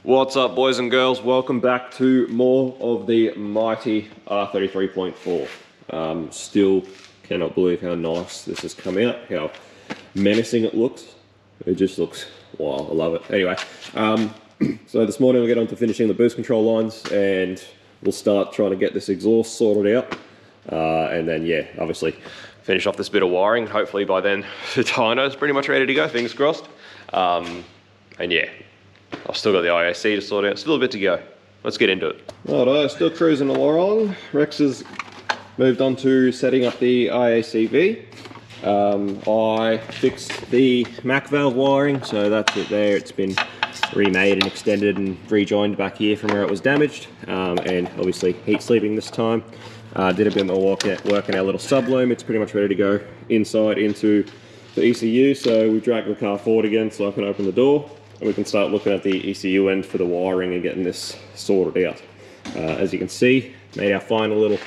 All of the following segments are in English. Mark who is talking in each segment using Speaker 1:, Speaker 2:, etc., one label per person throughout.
Speaker 1: What's up, boys and girls? Welcome back to more of the mighty R33.4. Still cannot believe how nice this has come out, how menacing it looks. It just looks, wow, I love it. Anyway, so this morning we'll get on to finishing the boost control lines and we'll start trying to get this exhaust sorted out. And then, yeah, obviously finish off this bit of wiring. Hopefully by then the dyno's pretty much ready to go, fingers crossed. And yeah, I've still got the IAC to sort out, still a bit to go. Let's get into it. Righto, still cruising along. Rex has moved on to setting up the IACV. I fixed the MAC valve wiring, so that's it there. It's been remade and extended and rejoined back here from where it was damaged. And obviously heat sleeving this time. Did a bit more work in our little sub loom. It's pretty much ready to go inside into the ECU. So we dragged the car forward again so I can open the door. And we can start looking at the ECU end for the wiring and getting this sorted out. As you can see, made our final little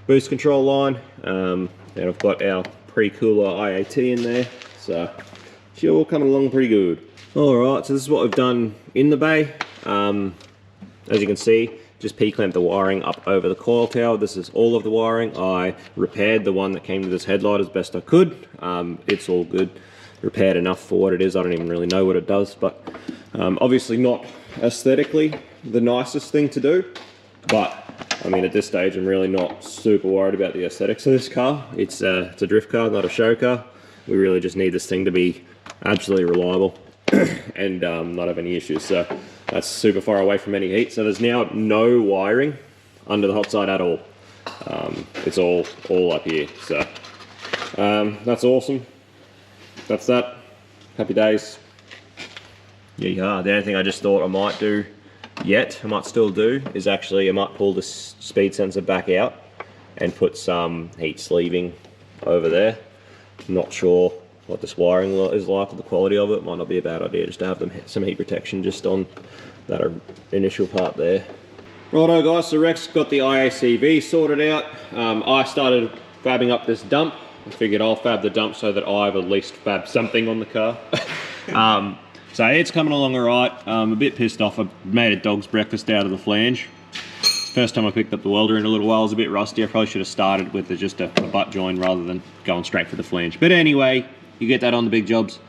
Speaker 1: boost control line. And I've got our pre-cooler IAT in there. So it's all coming along pretty good. Alright, so this is what we've done in the bay. As you can see, just P-clamped the wiring up over the coil tower. This is all of the wiring. I repaired the one that came to this headlight as best I could. It's all good. Repaired enough for what it is. I don't even really know what it does, but obviously not aesthetically the nicest thing to do, but I mean at this stage I'm really not super worried about the aesthetics of this car. It's a drift car, not a show car. We really just need this thing to be absolutely reliable and not have any issues. So that's super far away from any heat. So there's now no wiring under the hot side at all. It's all up here. So that's awesome. That's that. Happy days. Yeah, the only thing I just thought I might do I might still do, is actually I might pull the speed sensor back out and put some heat sleeving over there. Not sure what this wiring is like, or the quality of it. Might not be a bad idea just to have some heat protection just on that initial part there. Righto guys, so Rex got the IACV sorted out. I started fabbing up this dump. I figured I'll fab the dump so that I've at least fabbed something on the car. So it's coming along alright. I'm a bit pissed off. I made a dog's breakfast out of the flange. First time I picked up the welder in a little while. It was a bit rusty. I probably should have started with just a butt joint rather than going straight for the flange. But anyway, you get that on the big jobs.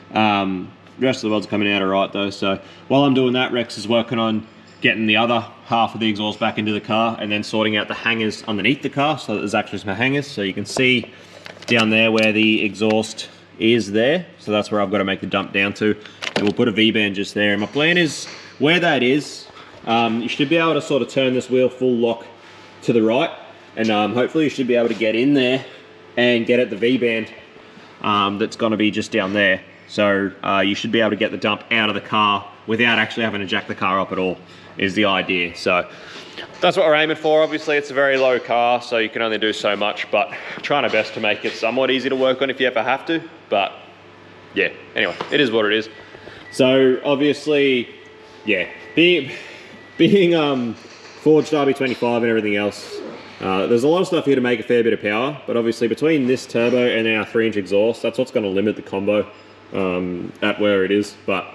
Speaker 1: The rest of the welds are coming out alright though. So while I'm doing that, Rex is working on getting the other half of the exhaust back into the car and then sorting out the hangers underneath the car so that there's actually some hangers. So you can see down there where the exhaust is there, so that's where I've got to make the dump down to, and we'll put a V-band just there. And my plan is, where that is, you should be able to sort of turn this wheel full lock to the right, and hopefully you should be able to get in there and get at the V-band that's going to be just down there. So you should be able to get the dump out of the car without actually having to jack the car up at all, is the idea. So that's what we're aiming for. Obviously it's a very low car, so you can only do so much, but trying our best to make it somewhat easy to work on if you ever have to. But yeah, anyway, it is what it is. So obviously, yeah, being forged RB25 and everything else, there's a lot of stuff here to make a fair bit of power, but obviously between this turbo and our 3-inch exhaust, that's what's going to limit the combo at where it is. But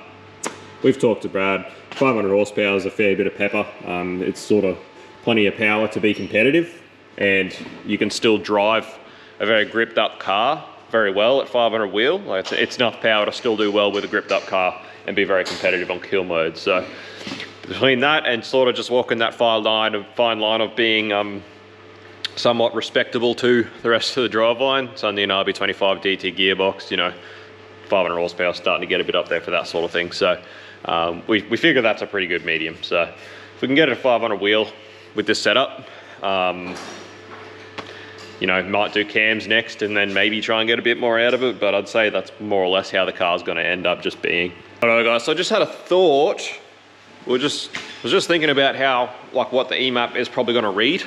Speaker 1: we've talked to Brad, 500 horsepower is a fair bit of pepper. It's sort of plenty of power to be competitive, and you can still drive a very gripped up car very well at 500 wheel. Like it's enough power to still do well with a gripped up car and be very competitive on kill mode. So between that and sort of just walking that fine line of being somewhat respectable to the rest of the driveline, it's only an RB25 DT gearbox, you know, 500 horsepower starting to get a bit up there for that sort of thing. So we figure that's a pretty good medium. So if we can get it a 500 wheel with this setup, you know, might do cams next and then maybe try and get a bit more out of it, but I'd say that's more or less how the car's going to end up just being. Alright guys, so I just had a thought. Was just thinking about how, like, what the EMAP is probably going to read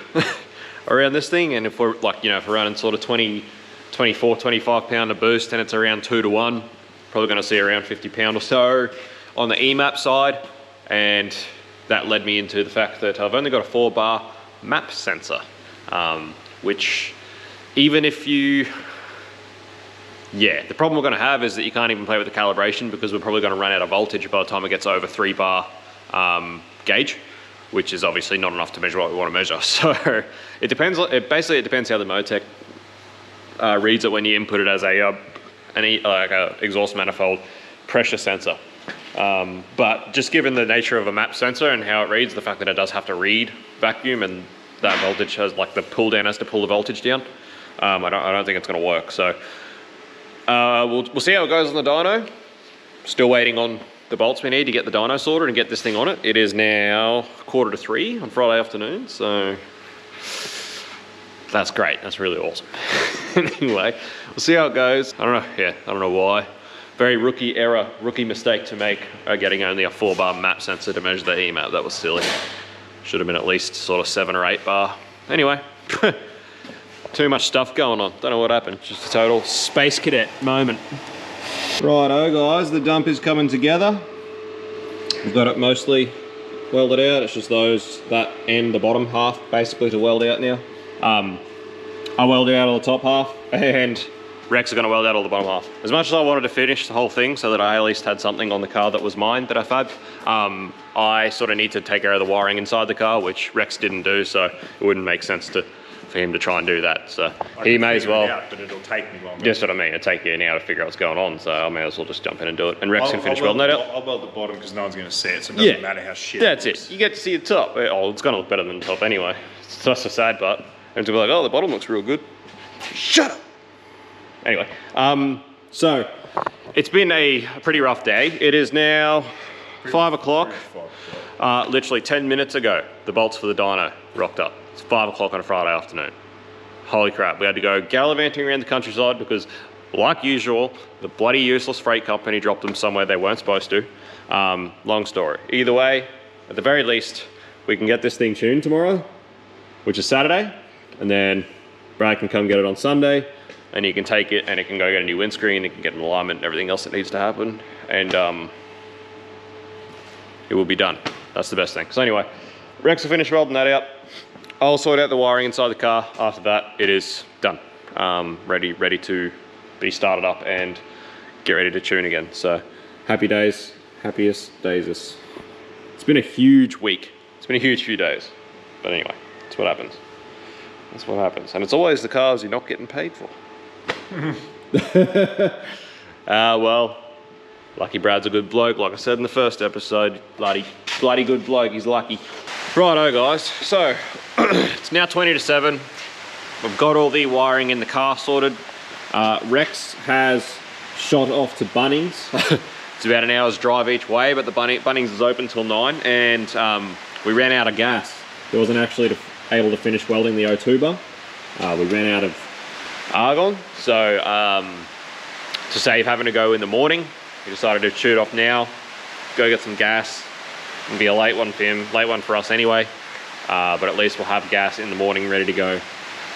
Speaker 1: around this thing, and if we're like, you know, if we're running sort of 24, 25 pound of boost and it's around 2 to 1, probably going to see around 50 pound or so on the EMAP side. And that led me into the fact that I've only got a 4-bar map sensor, which even if you, yeah, the problem we're going to have is that you can't even play with the calibration because we're probably going to run out of voltage by the time it gets over 3 bar
Speaker 2: gauge, which is obviously not enough to measure what we want to measure. So it depends. Basically, it depends how the MoTeC reads it when you input it as a exhaust manifold pressure sensor. But just given the nature of a map sensor and how it reads, the fact that it does have to read vacuum and that voltage has, like, the pull down has to pull the voltage down, I don't think it's going to work. So we'll see how it goes on the dyno. Still waiting on the bolts we need to get the dyno sorted and get this thing on it. It is now 2:45 on Friday afternoon, so that's great. That's really awesome. Anyway, we'll see how it goes. I don't know why. Very rookie mistake to make, getting only a 4-bar map sensor to measure the EMAP. That was silly. Should have been at least sort of 7 or 8 bar. Anyway, too much stuff going on. Don't know what happened. Just a total space cadet moment. Righto guys, the dump is coming together. We've got it mostly welded out. It's just that end, the bottom half, basically to weld out now. I welded out all the top half, and Rex is going to weld out all the bottom half. As much as I wanted to finish the whole thing so that I at least had something on the car that was mine that I fabbed, I sort of need to take care of the wiring inside the car, which Rex didn't do, so it wouldn't make sense for him to try and do that. So he may as well. Out, but it'll take me longer. That's what I mean. It'll take you an hour to figure out what's going on, so I may as well just jump in and do it. And Rex can finish welding that out.
Speaker 3: I'll weld the bottom because no one's going to see it, so it doesn't matter how shit
Speaker 2: that's
Speaker 3: it looks.
Speaker 2: it. You get to see the top. Oh, it's going to look better than the top anyway. That's the sad part. And to be like, oh, the bottom looks real good. Shut up. Anyway, so it's been a pretty rough day. It is now 5 o'clock. Literally 10 minutes ago, the bolts for the dyno rocked up. It's 5 o'clock on a Friday afternoon. Holy crap, we had to go gallivanting around the countryside because, like usual, the bloody useless freight company dropped them somewhere they weren't supposed to. Long story. Either way, at the very least, we can get this thing tuned tomorrow, which is Saturday, and then Brad can come get it on Sunday, and he can take it and it can go get a new windscreen, it can get an alignment and everything else that needs to happen, and it will be done. That's the best thing. So anyway, Rex will finish welding that out. I'll sort out the wiring inside the car. After that, it is done. Ready to be started up and get ready to tune again. So happy days, happiest days. It's been a huge week. It's been a huge few days. But anyway, that's what happens. That's what happens. And it's always the cars you're not getting paid for. Well, lucky Brad's a good bloke, like I said in the first episode. Bloody good bloke, he's lucky. Righto guys, so it's now 20 to 7. We've got all the wiring in the car sorted. Rex has shot off to Bunnings. It's about an hour's drive each way, but the Bunnings is open till 9, and we ran out of gas. There wasn't actually able to finish welding the O2 bar. We ran out of argon, so to save having to go in the morning, we decided to shoot off now, go get some gas. It'll be a late one for him, late one for us anyway, but at least we'll have gas in the morning ready to go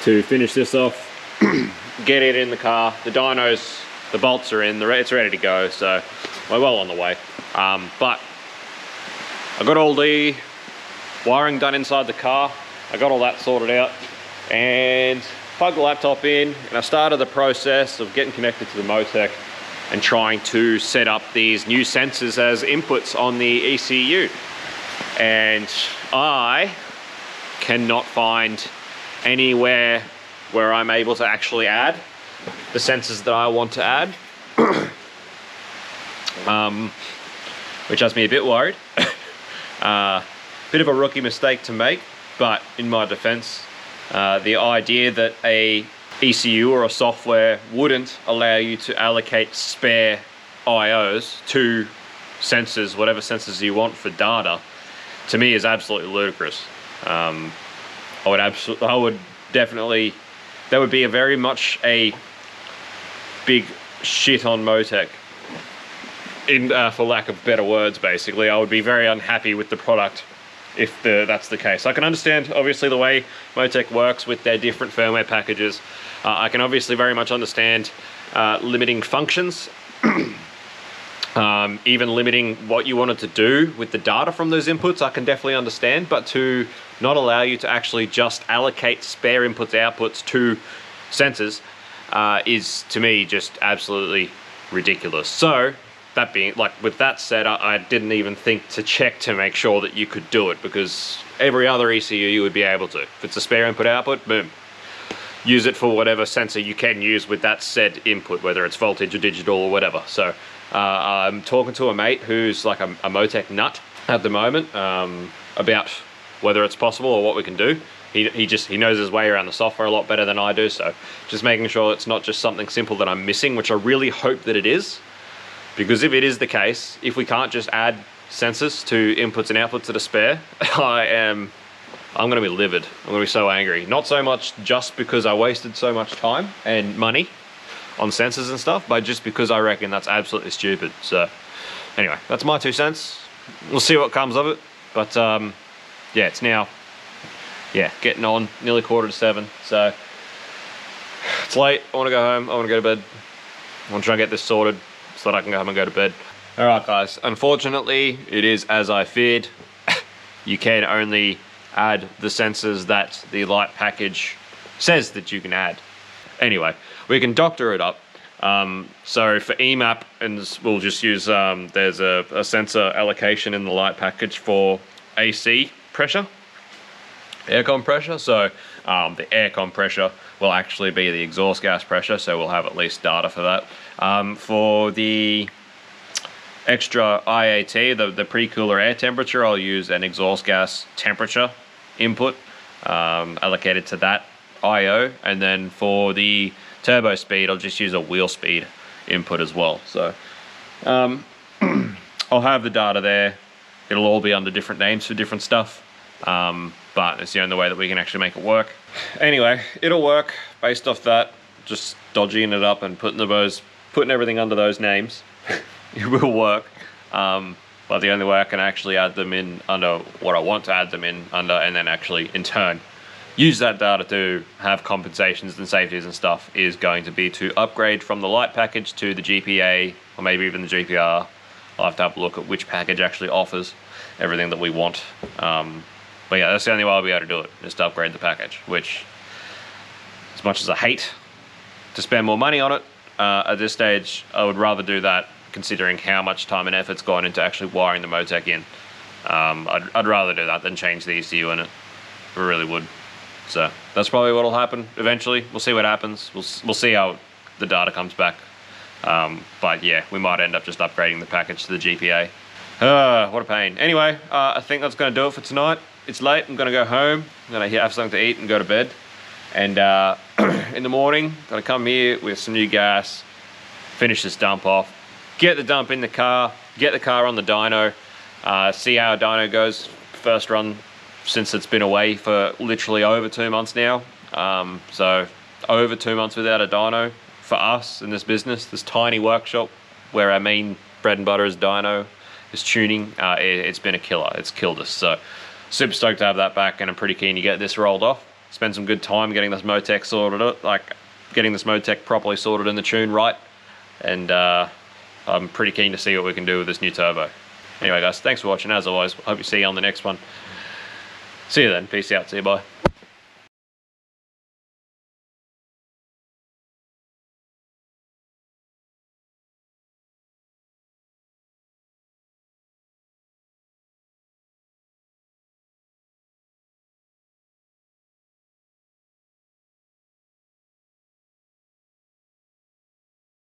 Speaker 2: to finish this off, get it in the car. The dynos, the bolts are in, it's ready to go, so we're well on the way. But I got all the wiring done inside the car. I got all that sorted out and plugged the laptop in, and I started the process of getting connected to the MoTeC and trying to set up these new sensors as inputs on the ECU. And I cannot find anywhere where I'm able to actually add the sensors that I want to add, which has me a bit worried. Bit of a rookie mistake to make, but in my defense, the idea that a ECU or a software wouldn't allow you to allocate spare IOs to sensors, whatever sensors you want for data, to me is absolutely ludicrous. I would definitely, that would be a very much a big shit on MoTeC, for lack of better words. Basically, I would be very unhappy with the product if that's the case. I can understand obviously the way MoTeC works with their different firmware packages. I can obviously very much understand limiting functions, even limiting what you wanted to do with the data from those inputs. I can definitely understand, but to not allow you to actually just allocate spare inputs, outputs to sensors is, to me, just absolutely ridiculous. So that being, like, with that said, I didn't even think to check to make sure that you could do it, because every other ECU you would be able to. If it's a spare input output, boom. Use it for whatever sensor you can use with that said input, whether it's voltage or digital or whatever. So I'm talking to a mate who's like a MoTeC nut at the moment about whether it's possible or what we can do. He knows his way around the software a lot better than I do, so just making sure it's not just something simple that I'm missing, which I really hope that it is. Because if it is the case, if we can't just add sensors to inputs and outputs that are spare, I'm gonna be livid. I'm gonna be so angry. Not so much just because I wasted so much time and money on sensors and stuff, but just because I reckon that's absolutely stupid. So anyway, that's my 2 cents. We'll see what comes of it. But yeah, it's now, getting on, nearly 6:45. So it's late, I wanna go home, I wanna go to bed. I wanna try and get this sorted so that I can go home and go to bed. All right, guys, unfortunately, it is as I feared. You can only add the sensors that the light package says that you can add. Anyway, we can doctor it up. So for EMAP, and we'll just use, there's a sensor allocation in the light package for AC pressure, aircon pressure. So the aircon pressure will actually be the exhaust gas pressure, so we'll have at least data for that. For the extra IAT, the pre-cooler air temperature, I'll use an exhaust gas temperature input allocated to that IO, and then for the turbo speed, I'll just use a wheel speed input as well. So I'll have the data there. It'll all be under different names for different stuff, but it's the only way that we can actually make it work. Anyway, it'll work based off that, just dodging it up and putting everything under those names. It will work, but the only way I can actually add them in under what I want to add them in under, and then actually in turn use that data to have compensations and safeties and stuff, is going to be to upgrade from the light package to the GPA, or maybe even the GPR. I'll have to have a look at which package actually offers everything that we want. But yeah, that's the only way I'll be able to do it, is to upgrade the package, which, as much as I hate to spend more money on it, at this stage, I would rather do that, considering how much time and effort's gone into actually wiring the MoTeC in. I'd rather do that than change the ECU in it. I really would. So that's probably what'll happen eventually. We'll see what happens. We'll see how the data comes back. But yeah, we might end up just upgrading the package to the GPA. What a pain. Anyway, I think that's going to do it for tonight. It's late. I'm going to go home. I'm going to have something to eat and go to bed. And in the morning, going to come here with some new gas, finish this dump off, get the dump in the car, get the car on the dyno, see how a dyno goes. First run since it's been away for literally over 2 months now. So over 2 months without a dyno for us in this business, this tiny workshop where our main bread and butter is dyno, is tuning. It's been a killer. It's killed us. So super stoked to have that back, and I'm pretty keen to get this rolled off. Spend some good time getting this MoTeC sorted, like getting this MoTeC properly sorted in the tune right. And I'm pretty keen to see what we can do with this new turbo. Anyway guys, thanks for watching. As always, hope you see you on the next one. See you then. Peace out. See you. Bye.